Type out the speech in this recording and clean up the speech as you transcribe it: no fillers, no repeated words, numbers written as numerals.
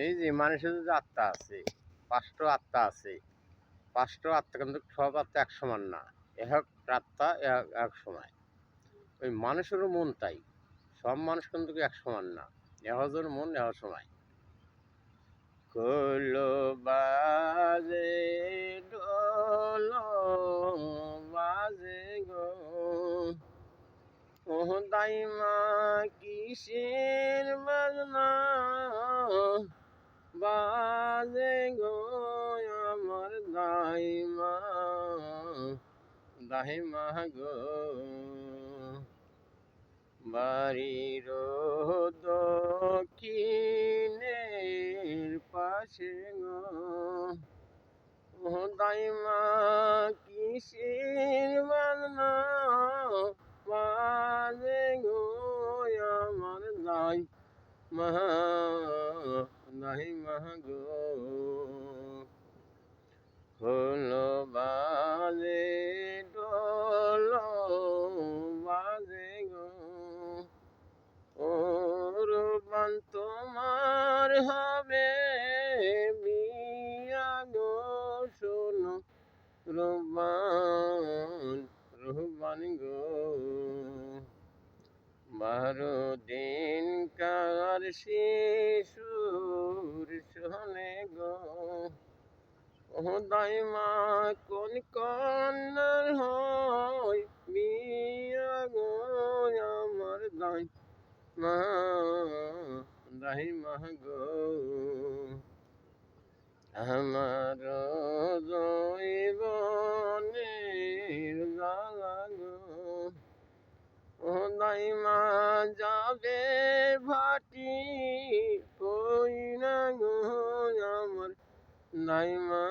এই যে মানুষের যে আত্মা আছে, পাঁচটা আত্মা আছে, পাঁচটা আত্মা কিন্তু সব আত্মা এক সমান না। এক আত্মা এক সময়। ওই মানুষেরও মন তাই, সব মানুষ কিন্তু এক সমান না। একজন মন এক সময়। কলো বাজে ঢোল বাজে গো, ও দাইমা কিসের বাজনা বাজে গো আমার দাইমা, দাইমা গো। বাড়ির দক্ষিণের পাশে গো, ও দাইমা কিসের বাজনা বাজে গো আমার দাইমা, দাইমা গো। হলো বাজে ডোল বাজে গো, ও রূপবান তোমার হবে বিয়া গো, শোনো রূপবান রূপবান গো। 12 দিন কার শিশুর শোনে গো, ও দাইমা কোন কন্যার হয় বিয়া গো আমার দাইমা, দাইমা গো। আমার জৈবনের জ্বালা গো, ও দাইমা যাবে ভাটি কই না গো আমার দাইমা,